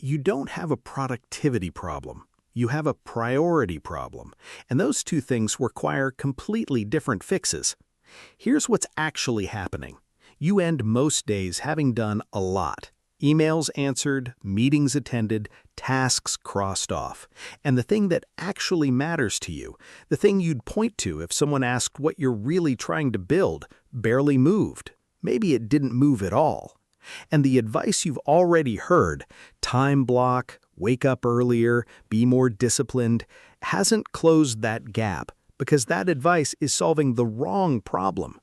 You don't have a productivity problem. You have a priority problem, and those two things require completely different fixes. Here's what's actually happening. You end most days having done a lot. Emails answered, meetings attended, tasks crossed off. And the thing that actually matters to you, the thing you'd point to if someone asked what you're really trying to build, barely moved. Maybe it didn't move at all. And the advice you've already heard, time block, wake up earlier, be more disciplined, hasn't closed that gap because that advice is solving the wrong problem.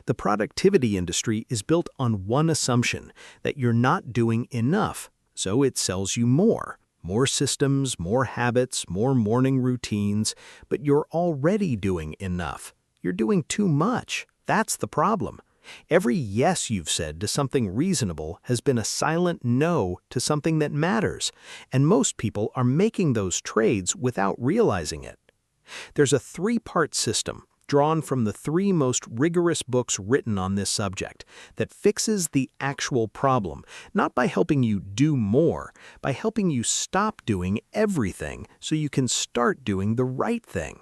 The productivity industry is built on one assumption, that you're not doing enough, so it sells you more. More systems, more habits, more morning routines, but you're already doing enough. You're doing too much. That's the problem. Every yes you've said to something reasonable has been a silent no to something that matters, and most people are making those trades without realizing it. There's a three-part system drawn from the three most rigorous books written on this subject that fixes the actual problem, not by helping you do more, by helping you stop doing everything so you can start doing the right thing.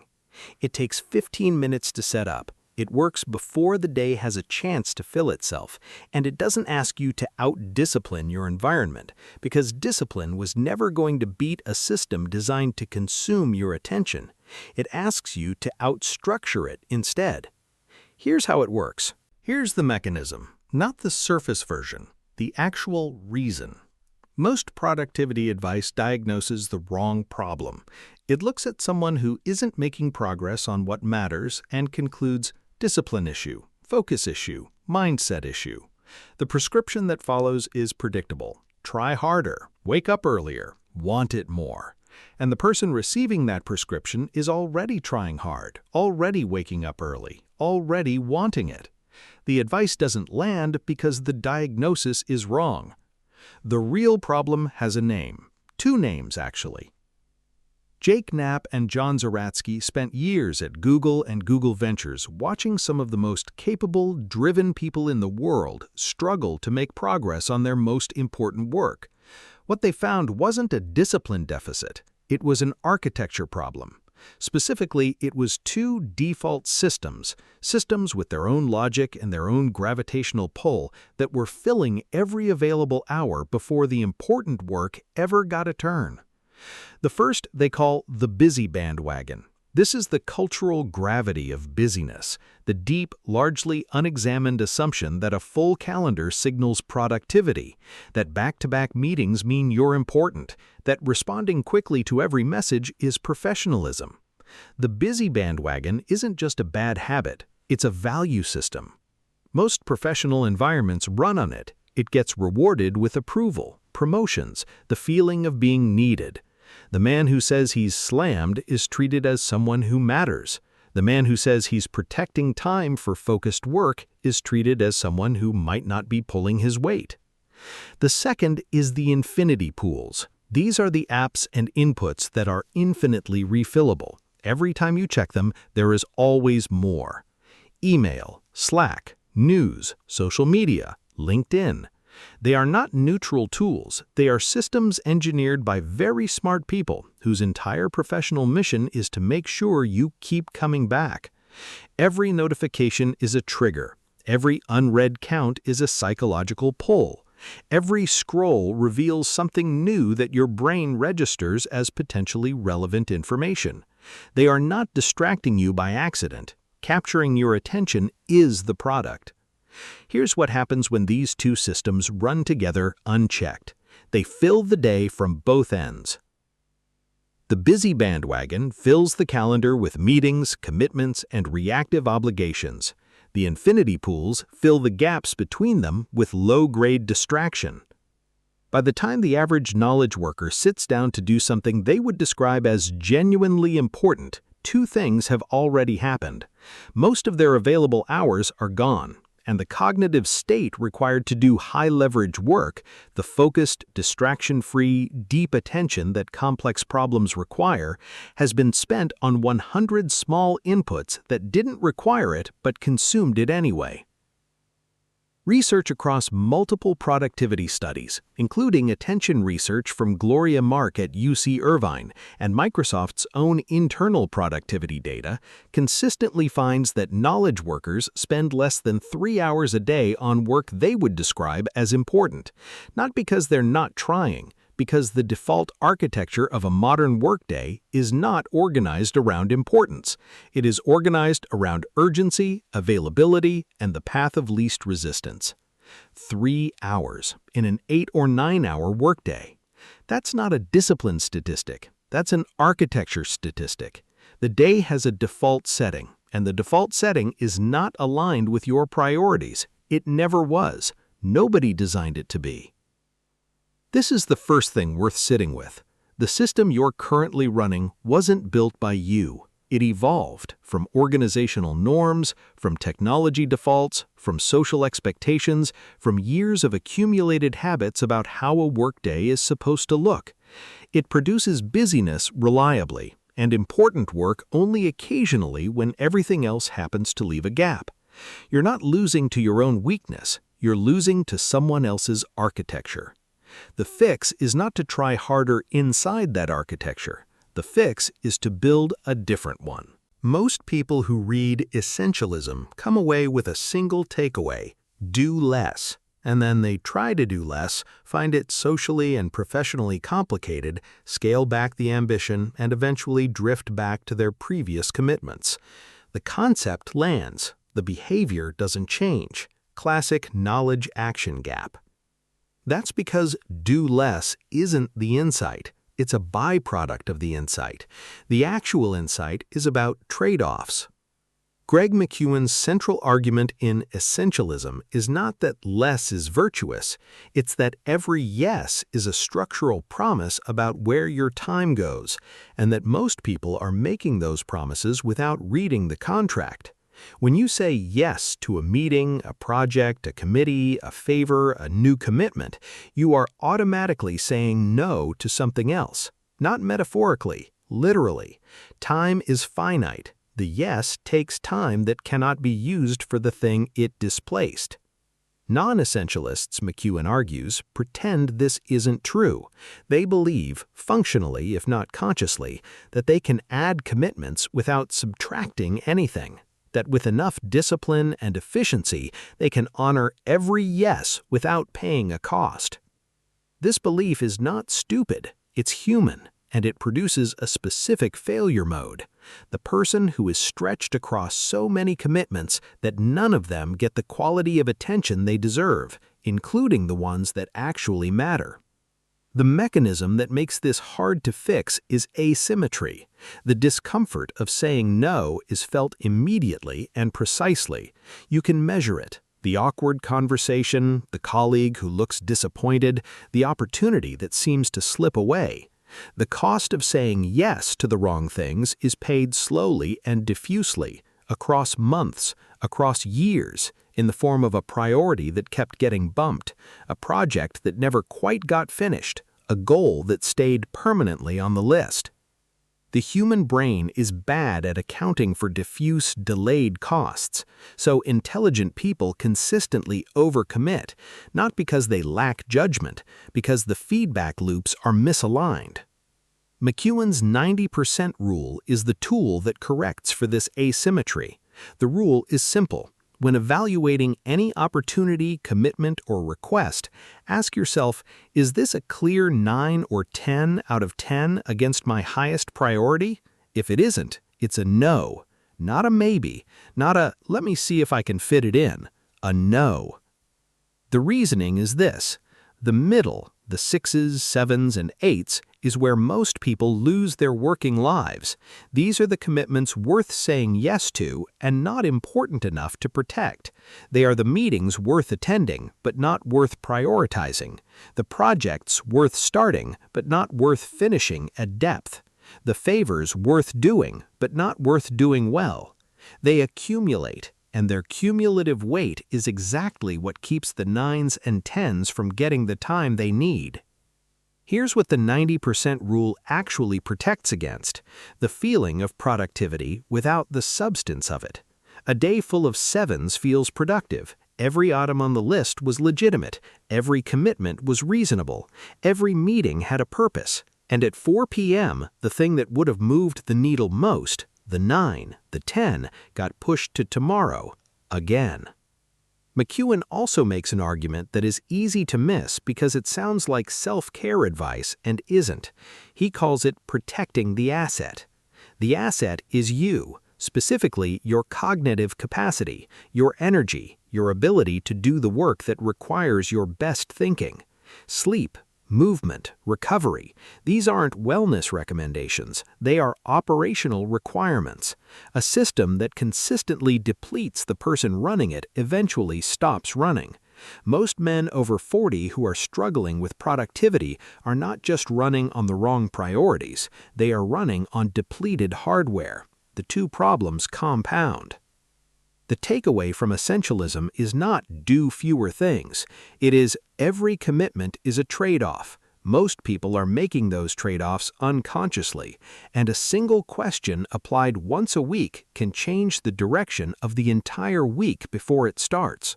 It takes 15 minutes to set up. It works before the day has a chance to fill itself, and it doesn't ask you to out-discipline your environment, because discipline was never going to beat a system designed to consume your attention. It asks you to out-structure it instead. Here's how it works. Here's the mechanism, not the surface version, the actual reason. Most productivity advice diagnoses the wrong problem. It looks at someone who isn't making progress on what matters and concludes discipline issue, focus issue, mindset issue. The prescription that follows is predictable. Try harder, wake up earlier, want it more. And the person receiving that prescription is already trying hard, already waking up early, already wanting it. The advice doesn't land because the diagnosis is wrong. The real problem has a name. Two names, actually. Jake Knapp and John Zeratsky spent years at Google and Google Ventures watching some of the most capable, driven people in the world struggle to make progress on their most important work. What they found wasn't a discipline deficit. It was an architecture problem. Specifically, it was two default systems with their own logic and their own gravitational pull that were filling every available hour before the important work ever got a turn. The first they call the busy bandwagon. This is the cultural gravity of busyness, the deep, largely unexamined assumption that a full calendar signals productivity, that back-to-back meetings mean you're important, that responding quickly to every message is professionalism. The busy bandwagon isn't just a bad habit, it's a value system. Most professional environments run on it. It gets rewarded with approval, promotions, the feeling of being needed. The man who says he's slammed is treated as someone who matters. The man who says he's protecting time for focused work is treated as someone who might not be pulling his weight. The second is the infinity pools. These are the apps and inputs that are infinitely refillable. Every time you check them, there is always more. Email, Slack, news, social media, LinkedIn. They are not neutral tools. They are systems engineered by very smart people whose entire professional mission is to make sure you keep coming back. Every notification is a trigger. Every unread count is a psychological pull. Every scroll reveals something new that your brain registers as potentially relevant information. They are not distracting you by accident. Capturing your attention is the product. Here's what happens when these two systems run together unchecked. They fill the day from both ends. The busy bandwagon fills the calendar with meetings, commitments, and reactive obligations. The infinity pools fill the gaps between them with low-grade distraction. By the time the average knowledge worker sits down to do something they would describe as genuinely important, two things have already happened. Most of their available hours are gone, and the cognitive state required to do high-leverage work, the focused, distraction-free, deep attention that complex problems require, has been spent on 100 small inputs that didn't require it but consumed it anyway. Research across multiple productivity studies, including attention research from Gloria Mark at UC Irvine and Microsoft's own internal productivity data, consistently finds that knowledge workers spend less than 3 hours a day on work they would describe as important, not because they're not trying, because the default architecture of a modern workday is not organized around importance. It is organized around urgency, availability, and the path of least resistance. 3 hours in an 8 or 9 hour workday. That's not a discipline statistic. That's an architecture statistic. The day has a default setting, and the default setting is not aligned with your priorities. It never was. Nobody designed it to be. This is the first thing worth sitting with. The system you're currently running wasn't built by you. It evolved from organizational norms, from technology defaults, from social expectations, from years of accumulated habits about how a workday is supposed to look. It produces busyness reliably and important work only occasionally when everything else happens to leave a gap. You're not losing to your own weakness. You're losing to someone else's architecture. The fix is not to try harder inside that architecture. The fix is to build a different one. Most people who read Essentialism come away with a single takeaway: do less. And then they try to do less, find it socially and professionally complicated, scale back the ambition, and eventually drift back to their previous commitments. The concept lands. The behavior doesn't change. Classic knowledge-action gap. That's because do less isn't the insight. It's a byproduct of the insight. The actual insight is about trade-offs. Greg McKeown's central argument in Essentialism is not that less is virtuous. It's that every yes is a structural promise about where your time goes, and that most people are making those promises without reading the contract. When you say yes to a meeting, a project, a committee, a favor, a new commitment, you are automatically saying no to something else. Not metaphorically, literally. Time is finite. The yes takes time that cannot be used for the thing it displaced. Non-essentialists, McKeown argues, pretend this isn't true. They believe, functionally if not consciously, that they can add commitments without subtracting anything. That with enough discipline and efficiency, they can honor every yes without paying a cost. This belief is not stupid, it's human, and it produces a specific failure mode. The person who is stretched across so many commitments that none of them get the quality of attention they deserve, including the ones that actually matter. The mechanism that makes this hard to fix is asymmetry. The discomfort of saying no is felt immediately and precisely. You can measure it. The awkward conversation, the colleague who looks disappointed, the opportunity that seems to slip away. The cost of saying yes to the wrong things is paid slowly and diffusely, across months, across years, in the form of a priority that kept getting bumped, a project that never quite got finished, a goal that stayed permanently on the list. The human brain is bad at accounting for diffuse, delayed costs, so intelligent people consistently overcommit, not because they lack judgment, because the feedback loops are misaligned. McKeown's 90% rule is the tool that corrects for this asymmetry. The rule is simple. When evaluating any opportunity, commitment, or request, ask yourself, is this a clear 9 or 10 out of 10 against my highest priority? If it isn't, it's a no, not a maybe, not a let me see if I can fit it in, a no. The reasoning is this: the middle, the 6s, 7s, and 8s, is where most people lose their working lives. These are the commitments worth saying yes to and not important enough to protect. They are the meetings worth attending, but not worth prioritizing. The projects worth starting, but not worth finishing at depth. The favors worth doing, but not worth doing well. They accumulate, and their cumulative weight is exactly what keeps the 9s and 10s from getting the time they need. Here's what the 90% rule actually protects against: the feeling of productivity without the substance of it. A day full of 7s feels productive. Every item on the list was legitimate, every commitment was reasonable, every meeting had a purpose, and at 4 p.m., the thing that would have moved the needle most, the 9, the 10, got pushed to tomorrow, again. McEwen also makes an argument that is easy to miss because it sounds like self-care advice and isn't. He calls it protecting the asset. The asset is you, specifically your cognitive capacity, your energy, your ability to do the work that requires your best thinking. Sleep, movement, recovery, these aren't wellness recommendations, they are operational requirements. A system that consistently depletes the person running it eventually stops running. Most men over 40 who are struggling with productivity are not just running on the wrong priorities, they are running on depleted hardware. The two problems compound. The takeaway from essentialism is not do fewer things. It is every commitment is a trade-off. Most people are making those trade-offs unconsciously, and a single question applied once a week can change the direction of the entire week before it starts.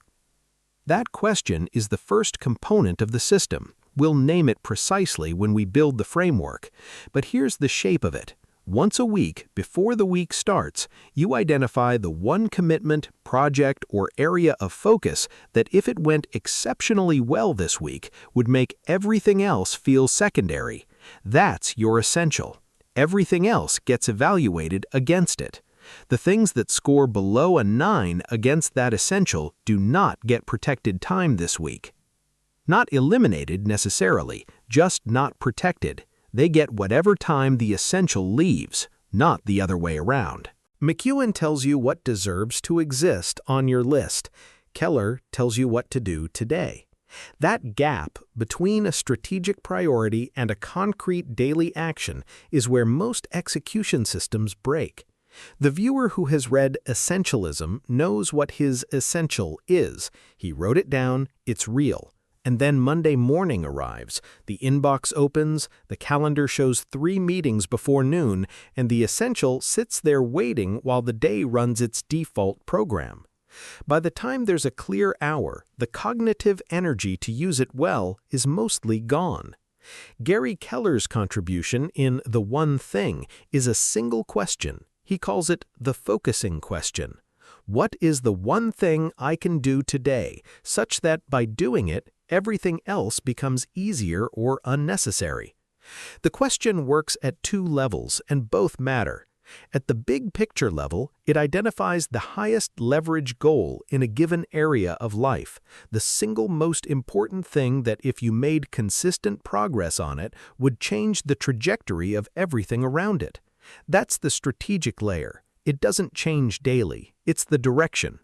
That question is the first component of the system. We'll name it precisely when we build the framework, but here's the shape of it. Once a week, before the week starts, you identify the one commitment, project, or area of focus that if it went exceptionally well this week would make everything else feel secondary. That's your essential. Everything else gets evaluated against it. The things that score below a 9 against that essential do not get protected time this week. Not eliminated necessarily, just not protected. They get whatever time the essential leaves, not the other way around. McEwen tells you what deserves to exist on your list. Keller tells you what to do today. That gap between a strategic priority and a concrete daily action is where most execution systems break. The viewer who has read Essentialism knows what his essential is. He wrote it down, it's real. And then Monday morning arrives, the inbox opens, the calendar shows 3 meetings before noon, and the essential sits there waiting while the day runs its default program. By the time there's a clear hour, the cognitive energy to use it well is mostly gone. Gary Keller's contribution in The One Thing is a single question. He calls it the focusing question. What is the one thing I can do today, such that by doing it, everything else becomes easier or unnecessary? The question works at 2 levels, and both matter. At the big picture level, it identifies the highest leverage goal in a given area of life, the single most important thing that if you made consistent progress on it would change the trajectory of everything around it. That's the strategic layer. It doesn't change daily, it's the direction.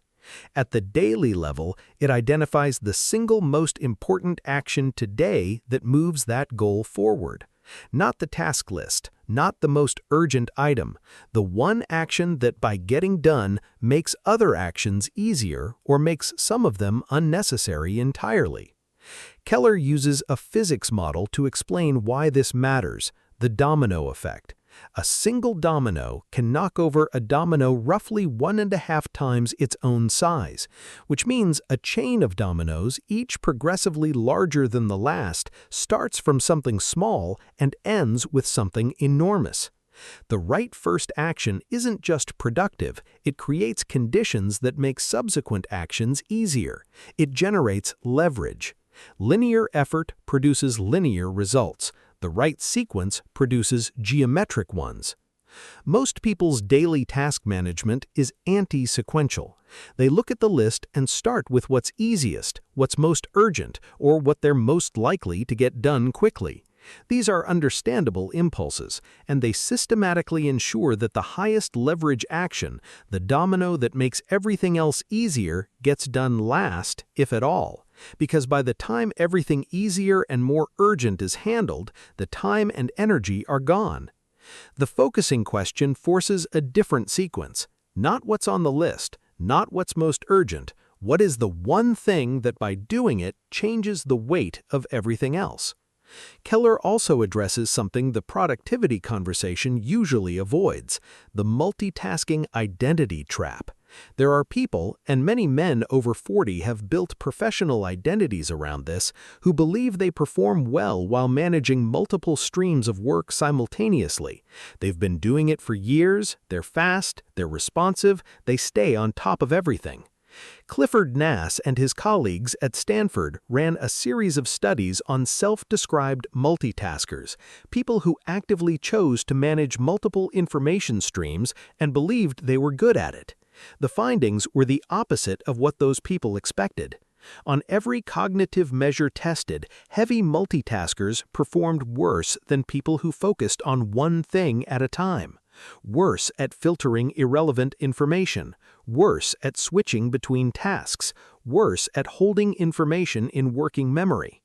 At the daily level, it identifies the single most important action today that moves that goal forward. Not the task list, not the most urgent item, the one action that by getting done makes other actions easier or makes some of them unnecessary entirely. Keller uses a physics model to explain why this matters, the domino effect. A single domino can knock over a domino roughly 1.5 times its own size, which means a chain of dominoes, each progressively larger than the last, starts from something small and ends with something enormous. The right first action isn't just productive, it creates conditions that make subsequent actions easier. It generates leverage. Linear effort produces linear results. The right sequence produces geometric ones. Most people's daily task management is anti-sequential. They look at the list and start with what's easiest, what's most urgent, or what they're most likely to get done quickly. These are understandable impulses, and they systematically ensure that the highest leverage action, the domino that makes everything else easier, gets done last, if at all. Because by the time everything easier and more urgent is handled, the time and energy are gone. The focusing question forces a different sequence. Not what's on the list, not what's most urgent. What is the one thing that by doing it changes the weight of everything else? Keller also addresses something the productivity conversation usually avoids, the multitasking identity trap. There are people, and many men over 40 have built professional identities around this, who believe they perform well while managing multiple streams of work simultaneously. They've been doing it for years, they're fast, they're responsive, they stay on top of everything. Clifford Nass and his colleagues at Stanford ran a series of studies on self-described multitaskers, people who actively chose to manage multiple information streams and believed they were good at it. The findings were the opposite of what those people expected. On every cognitive measure tested, heavy multitaskers performed worse than people who focused on one thing at a time. Worse at filtering irrelevant information, worse at switching between tasks, worse at holding information in working memory.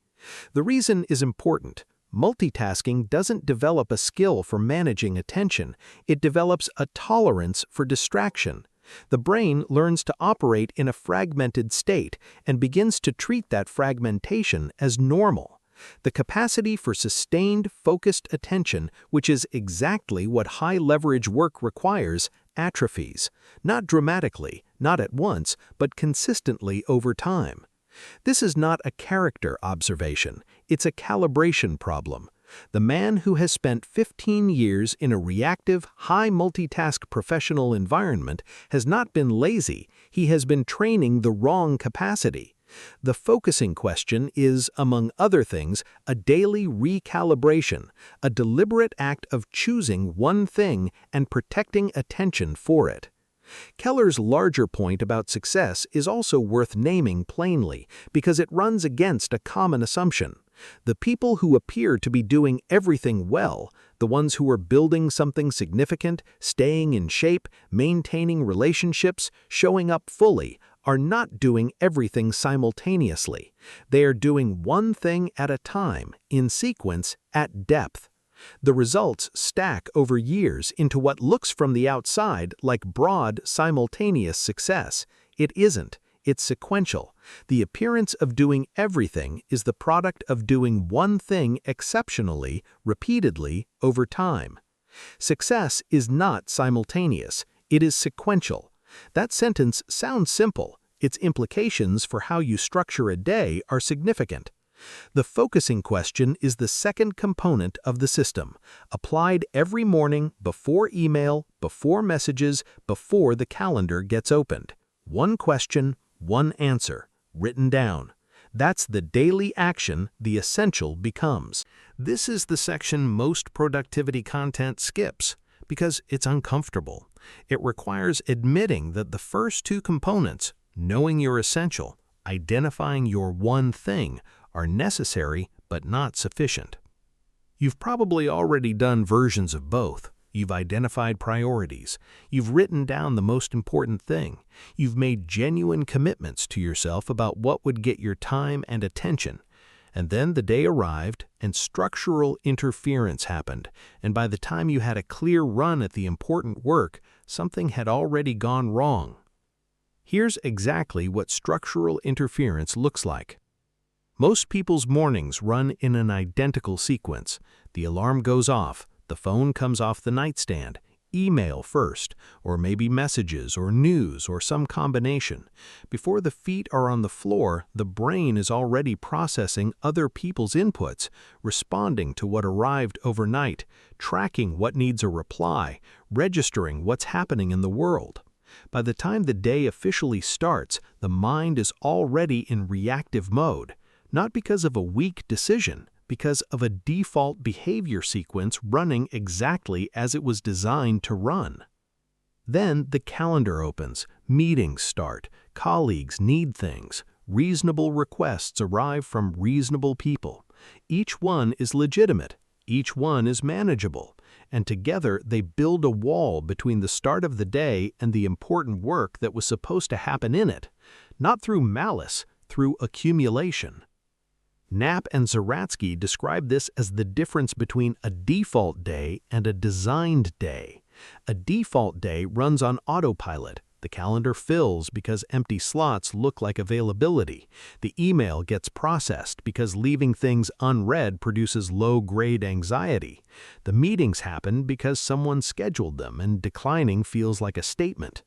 The reason is important. Multitasking doesn't develop a skill for managing attention, it develops a tolerance for distraction. The brain learns to operate in a fragmented state and begins to treat that fragmentation as normal. The capacity for sustained, focused attention, which is exactly what high-leverage work requires, atrophies, not dramatically, not at once, but consistently over time. This is not a character observation, it's a calibration problem. The man who has spent 15 years in a reactive, high-multitask professional environment has not been lazy, he has been training the wrong capacity. The focusing question is, among other things, a daily recalibration, a deliberate act of choosing one thing and protecting attention for it. Keller's larger point about success is also worth naming plainly because it runs against a common assumption. The people who appear to be doing everything well, the ones who are building something significant, staying in shape, maintaining relationships, showing up fully, are not doing everything simultaneously. They are doing one thing at a time, in sequence, at depth. The results stack over years into what looks from the outside like broad, simultaneous success. It isn't. It's sequential. The appearance of doing everything is the product of doing one thing exceptionally, repeatedly, over time. Success is not simultaneous. It is sequential. That sentence sounds simple. Its implications for how you structure a day are significant. The focusing question is the second component of the system, applied every morning, before email, before messages, before the calendar gets opened. One question, one answer, written down. That's the daily action the essential becomes. This is the section most productivity content skips because it's uncomfortable. It requires admitting that the first two components, knowing your essential, identifying your one thing, are necessary but not sufficient. You've probably already done versions of both. You've identified priorities. You've written down the most important thing. You've made genuine commitments to yourself about what would get your time and attention. And then the day arrived and structural interference happened, and by the time you had a clear run at the important work, something had already gone wrong. Here's exactly what structural interference looks like. Most people's mornings run in an identical sequence. The alarm goes off, the phone comes off the nightstand, email first, or maybe messages or news or some combination. Before the feet are on the floor, the brain is already processing other people's inputs, responding to what arrived overnight, tracking what needs a reply, registering what's happening in the world. By the time the day officially starts, the mind is already in reactive mode, not because of a weak decision, because of a default behavior sequence running exactly as it was designed to run. Then the calendar opens, meetings start, colleagues need things, reasonable requests arrive from reasonable people. Each one is legitimate, each one is manageable, and together they build a wall between the start of the day and the important work that was supposed to happen in it, not through malice, through accumulation. Knapp and Zeratsky describe this as the difference between a default day and a designed day. A default day runs on autopilot. The calendar fills because empty slots look like availability. The email gets processed because leaving things unread produces low-grade anxiety. The meetings happen because someone scheduled them and declining feels like a statement.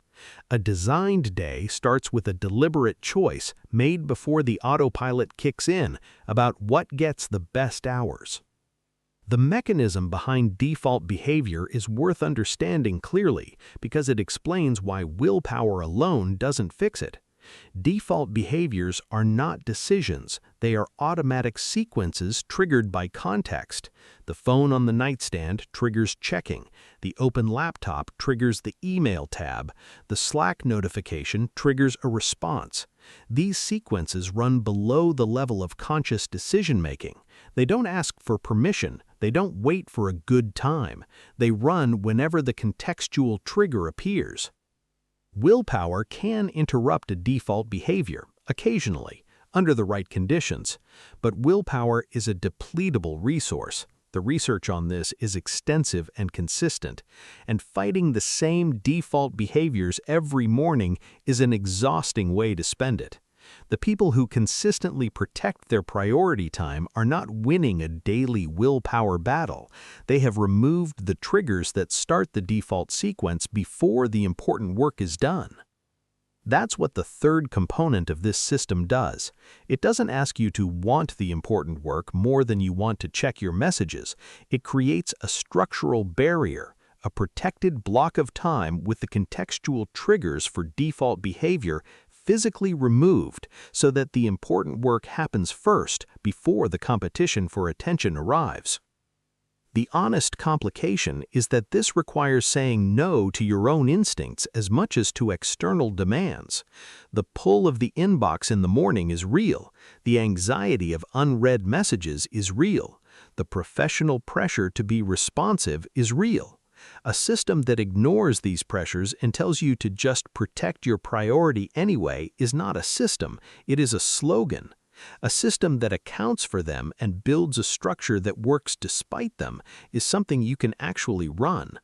A designed day starts with a deliberate choice made before the autopilot kicks in about what gets the best hours. The mechanism behind default behavior is worth understanding clearly because it explains why willpower alone doesn't fix it. Default behaviors are not decisions, they are automatic sequences triggered by context. The phone on the nightstand triggers checking, the open laptop triggers the email tab, the Slack notification triggers a response. These sequences run below the level of conscious decision-making. They don't ask for permission, they don't wait for a good time. They run whenever the contextual trigger appears. Willpower can interrupt a default behavior, occasionally, under the right conditions, but willpower is a depletable resource. The research on this is extensive and consistent, and fighting the same default behaviors every morning is an exhausting way to spend it. The people who consistently protect their priority time are not winning a daily willpower battle. They have removed the triggers that start the default sequence before the important work is done. That's what the third component of this system does. It doesn't ask you to want the important work more than you want to check your messages. It creates a structural barrier, a protected block of time with the contextual triggers for default behavior physically removed so that the important work happens first before the competition for attention arrives. The honest complication is that this requires saying no to your own instincts as much as to external demands. The pull of the inbox in the morning is real. The anxiety of unread messages is real. The professional pressure to be responsive is real. A system that ignores these pressures and tells you to just protect your priority anyway is not a system, it is a slogan. A system that accounts for them and builds a structure that works despite them is something you can actually run.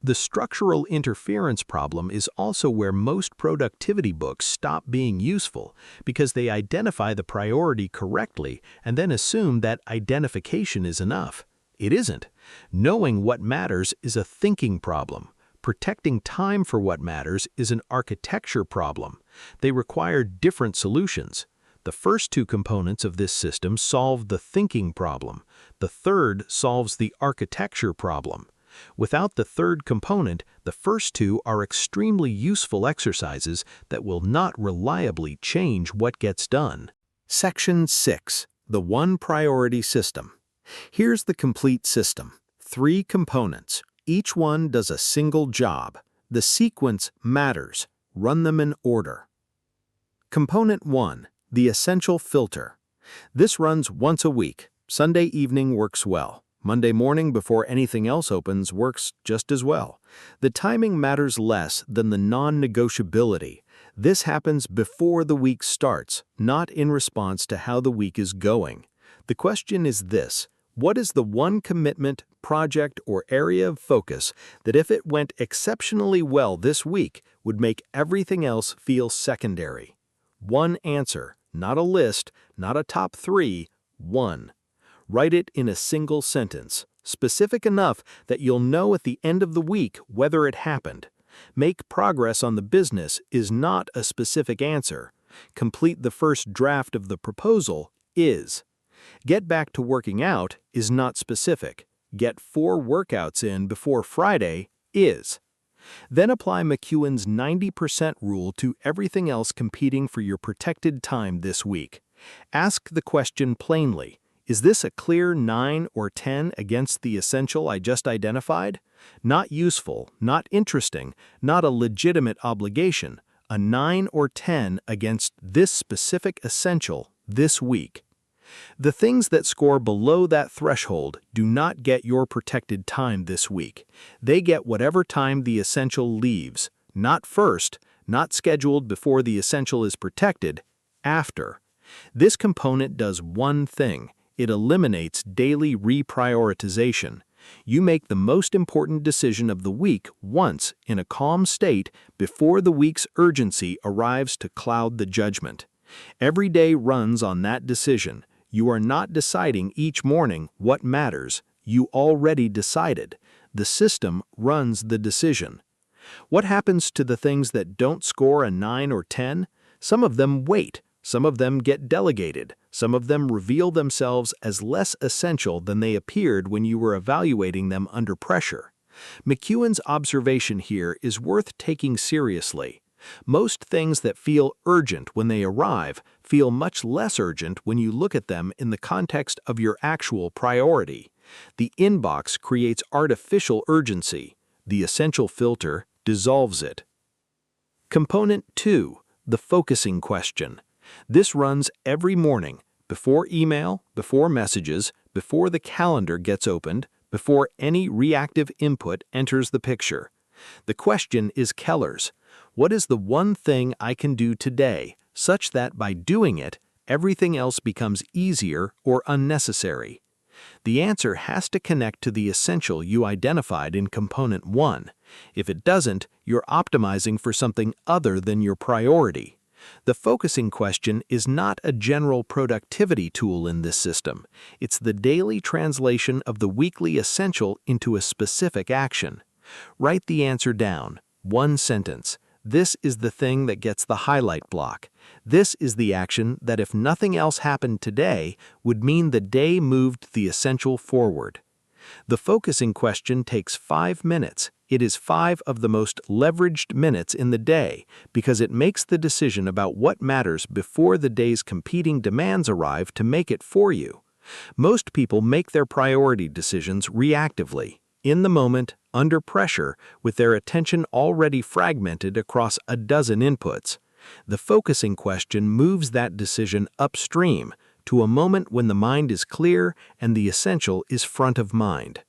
The structural interference problem is also where most productivity books stop being useful because they identify the priority correctly and then assume that identification is enough. It isn't. Knowing what matters is a thinking problem. Protecting time for what matters is an architecture problem. They require different solutions. The first two components of this system solve the thinking problem. The third solves the architecture problem. Without the third component, the first two are extremely useful exercises that will not reliably change what gets done. Section 6. The One Priority System. Here's the complete system. 3 components. Each one does a single job. The sequence matters. Run them in order. Component 1. The Essential Filter. This runs once a week. Sunday evening works well. Monday morning before anything else opens works just as well. The timing matters less than the non-negotiability. This happens before the week starts, not in response to how the week is going. The question is this: what is the one commitment, project, or area of focus that if it went exceptionally well this week would make everything else feel secondary? One answer, not a list, not a top 3, one. Write it in a single sentence, specific enough that you'll know at the end of the week whether it happened. Make progress on the business is not a specific answer. Complete the first draft of the proposal is. Get back to working out is not specific. Get 4 workouts in before Friday is. Then apply McEwen's 90% rule to everything else competing for your protected time this week. Ask the question plainly: is this a clear 9 or 10 against the essential I just identified? Not useful, not interesting, not a legitimate obligation. A 9 or 10 against this specific essential this week. The things that score below that threshold do not get your protected time this week. They get whatever time the essential leaves, not first, not scheduled before the essential is protected, after. This component does one thing: it eliminates daily reprioritization. You make the most important decision of the week once in a calm state before the week's urgency arrives to cloud the judgment. Every day runs on that decision. You are not deciding each morning what matters. You already decided. The system runs the decision. What happens to the things that don't score a 9 or 10? Some of them wait, some of them get delegated, some of them reveal themselves as less essential than they appeared when you were evaluating them under pressure. McEwen's observation here is worth taking seriously. Most things that feel urgent when they arrive feel much less urgent when you look at them in the context of your actual priority. The inbox creates artificial urgency. The essential filter dissolves it. Component 2. The focusing question. This runs every morning, before email, before messages, before the calendar gets opened, before any reactive input enters the picture. The question is Keller's. What is the one thing I can do today, such that by doing it, everything else becomes easier or unnecessary? The answer has to connect to the essential you identified in Component 1. If it doesn't, you're optimizing for something other than your priority. The focusing question is not a general productivity tool in this system. It's the daily translation of the weekly essential into a specific action. Write the answer down. One sentence. This is the thing that gets the highlight block. This is the action that, if nothing else happened today, would mean the day moved the essential forward. The focusing question takes 5 minutes. It is 5 of the most leveraged minutes in the day because it makes the decision about what matters before the day's competing demands arrive to make it for you. Most people make their priority decisions reactively, in the moment, under pressure, with their attention already fragmented across a dozen inputs. The focusing question moves that decision upstream to a moment when the mind is clear and the essential is front of mind.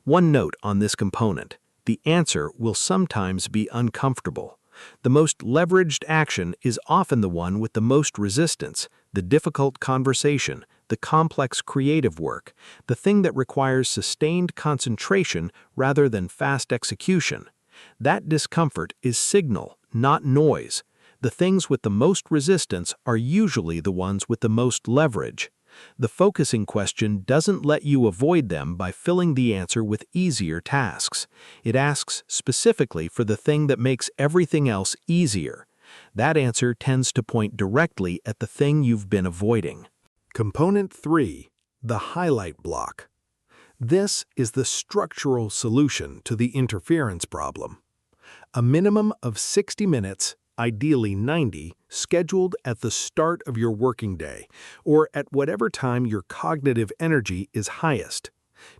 One note on this component: the answer will sometimes be uncomfortable. The most leveraged action is often the one with the most resistance, the difficult conversation, the complex creative work, the thing that requires sustained concentration rather than fast execution. That discomfort is signal, not noise. The things with the most resistance are usually the ones with the most leverage. The focusing question doesn't let you avoid them by filling the answer with easier tasks. It asks specifically for the thing that makes everything else easier. That answer tends to point directly at the thing you've been avoiding. Component 3. The highlight block. This is the structural solution to the interference problem. A minimum of 60 minutes, ideally 90, scheduled at the start of your working day, or at whatever time your cognitive energy is highest.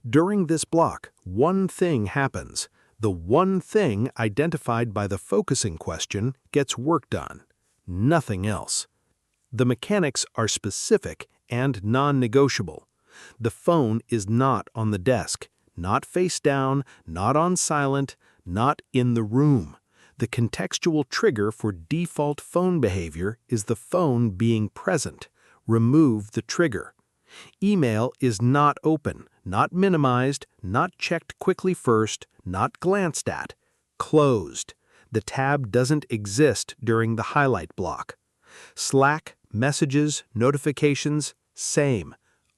During this block, one thing happens. The one thing identified by the focusing question gets work done. Nothing else. The mechanics are specific and non-negotiable. The phone is not on the desk, not face down, not on silent, not in the room. The contextual trigger for default phone behavior is the phone being present. Remove the trigger. Email is not open, not minimized, not checked quickly first, not glanced at. Closed. The tab doesn't exist during the highlight block. Slack, messages, notifications, same.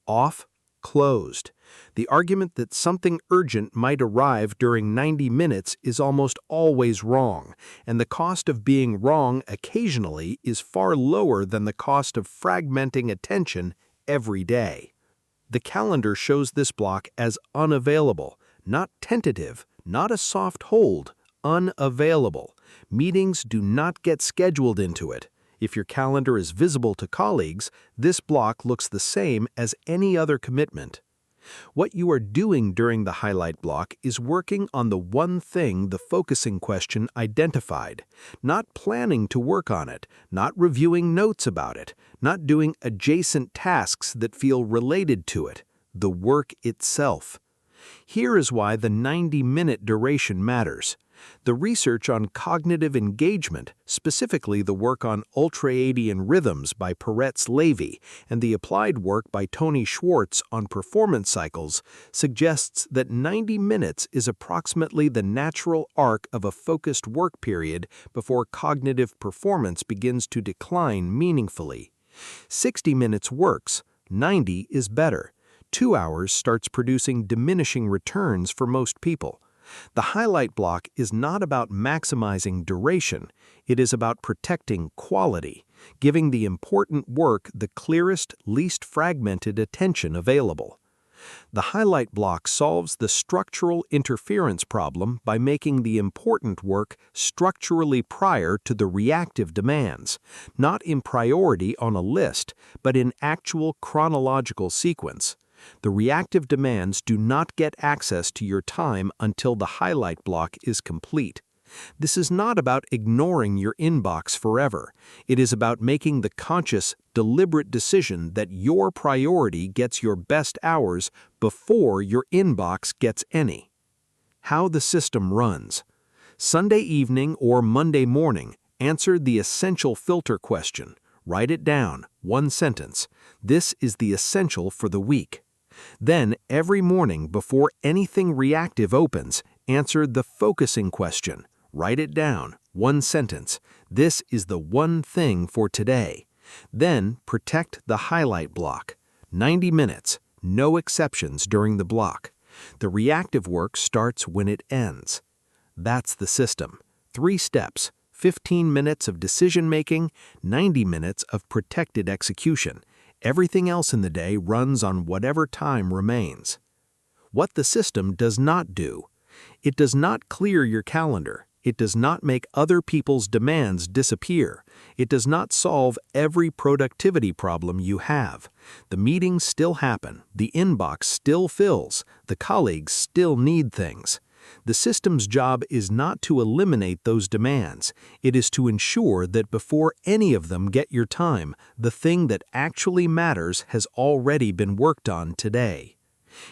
Off, closed. The argument that something urgent might arrive during 90 minutes is almost always wrong, and the cost of being wrong occasionally is far lower than the cost of fragmenting attention every day. The calendar shows this block as unavailable, not tentative, not a soft hold, unavailable. Meetings do not get scheduled into it. If your calendar is visible to colleagues, this block looks the same as any other commitment. What you are doing during the highlight block is working on the one thing the focusing question identified, not planning to work on it, not reviewing notes about it, not doing adjacent tasks that feel related to it, the work itself. Here is why the 90-minute duration matters. The research on cognitive engagement, specifically the work on ultradian rhythms by Peretz-Levy and the applied work by Tony Schwartz on performance cycles, suggests that 90 minutes is approximately the natural arc of a focused work period before cognitive performance begins to decline meaningfully. 60 minutes works, 90 is better. 2 hours starts producing diminishing returns for most people. The highlight block is not about maximizing duration, it is about protecting quality, giving the important work the clearest, least fragmented attention available. The highlight block solves the structural interference problem by making the important work structurally prior to the reactive demands, not in priority on a list, but in actual chronological sequence. The reactive demands do not get access to your time until the highlight block is complete. This is not about ignoring your inbox forever. It is about making the conscious, deliberate decision that your priority gets your best hours before your inbox gets any. How the system runs. Sunday evening or Monday morning, answer the essential filter question. Write it down, one sentence. This is the essential for the week. Then, every morning before anything reactive opens, answer the focusing question. Write it down, one sentence. This is the one thing for today. Then, protect the highlight block. 90 minutes, no exceptions during the block. The reactive work starts when it ends. That's the system. 3 steps, 15 minutes of decision-making, 90 minutes of protected execution. Everything else in the day runs on whatever time remains. What the system does not do. It does not clear your calendar. It does not make other people's demands disappear. It does not solve every productivity problem you have. The meetings still happen. The inbox still fills. The colleagues still need things. The system's job is not to eliminate those demands. It is to ensure that before any of them get your time, the thing that actually matters has already been worked on today.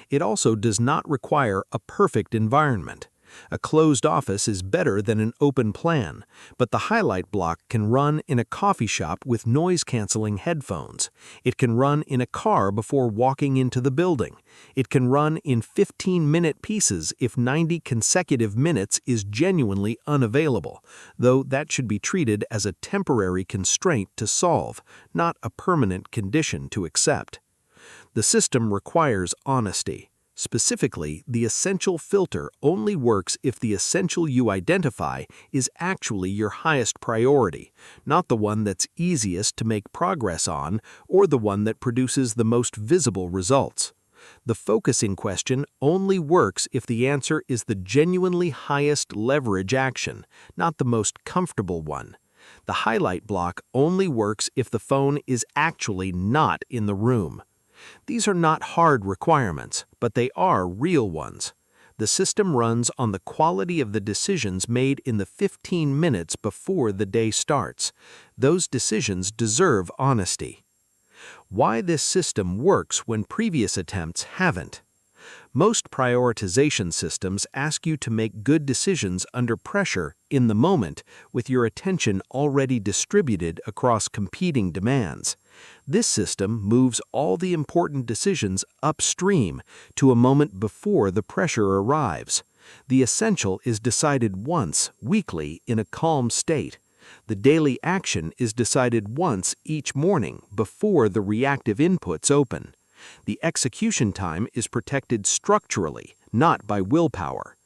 It also does not require a perfect environment. A closed office is better than an open plan, but the highlight block can run in a coffee shop with noise-canceling headphones. It can run in a car before walking into the building. It can run in 15-minute pieces if 90 consecutive minutes is genuinely unavailable, though that should be treated as a temporary constraint to solve, not a permanent condition to accept. The system requires honesty. Specifically, the essential filter only works if the essential you identify is actually your highest priority, not the one that's easiest to make progress on or the one that produces the most visible results. The focusing question only works if the answer is the genuinely highest leverage action, not the most comfortable one. The highlight block only works if the phone is actually not in the room. These are not hard requirements, but they are real ones. The system runs on the quality of the decisions made in the 15 minutes before the day starts. Those decisions deserve honesty. Why this system works when previous attempts haven't. Most prioritization systems ask you to make good decisions under pressure in the moment with your attention already distributed across competing demands. This system moves all the important decisions upstream to a moment before the pressure arrives. The essential is decided once, weekly, in a calm state. The daily action is decided once each morning before the reactive inputs open. The execution time is protected structurally, not by willpower.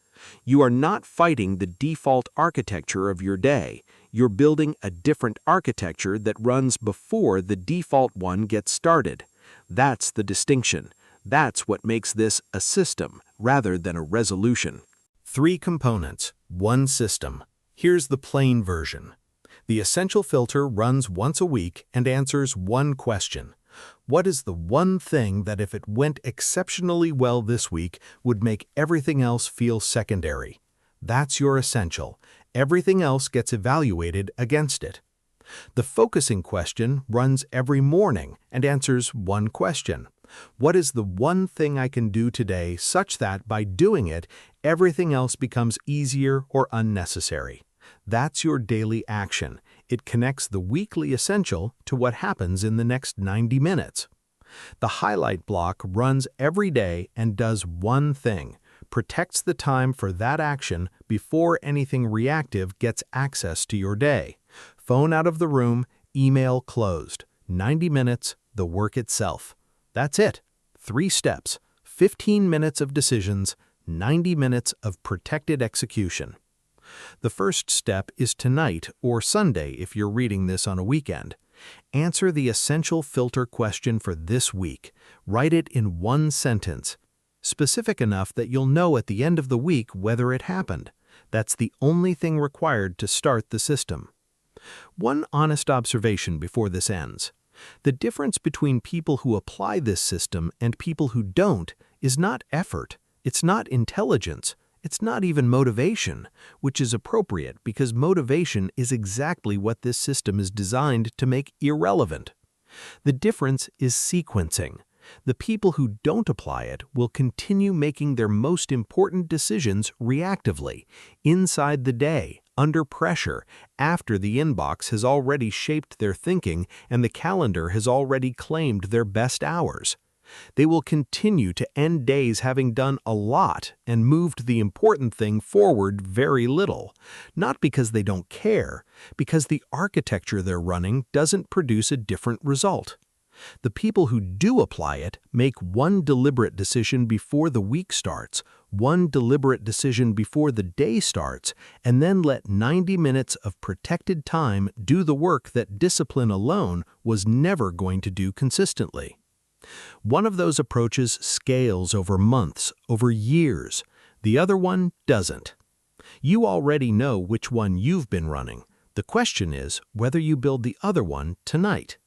You are not fighting the default architecture of your day. You're building a different architecture that runs before the default one gets started. That's the distinction. That's what makes this a system rather than a resolution. 3 components, 1 system. Here's the plain version. The essential filter runs once a week and answers 1 question. What is the one thing that if it went exceptionally well this week would make everything else feel secondary? That's your essential. Everything else gets evaluated against it. The focusing question runs every morning and answers 1 question. What is the one thing I can do today such that by doing it, everything else becomes easier or unnecessary? That's your daily action. It connects the weekly essential to what happens in the next 90 minutes. The highlight block runs every day and does 1 thing, protects the time for that action before anything reactive gets access to your day. Phone out of the room, email closed. 90 minutes, the work itself. That's it. 3 steps, 15 minutes of decisions, 90 minutes of protected execution. The first step is tonight or Sunday if you're reading this on a weekend. Answer the essential filter question for this week. Write it in one sentence, specific enough that you'll know at the end of the week whether it happened. That's the only thing required to start the system. One honest observation before this ends. The difference between people who apply this system and people who don't is not effort, it's not intelligence, it's not even motivation, which is appropriate because motivation is exactly what this system is designed to make irrelevant. The difference is sequencing. The people who don't apply it will continue making their most important decisions reactively, inside the day, under pressure, after the inbox has already shaped their thinking and the calendar has already claimed their best hours. They will continue to end days having done a lot and moved the important thing forward very little, not because they don't care, because the architecture they're running doesn't produce a different result. The people who do apply it make one deliberate decision before the week starts, one deliberate decision before the day starts, and then let 90 minutes of protected time do the work that discipline alone was never going to do consistently. One of those approaches scales over months, over years. The other one doesn't. You already know which one you've been running. The question is whether you build the other one tonight.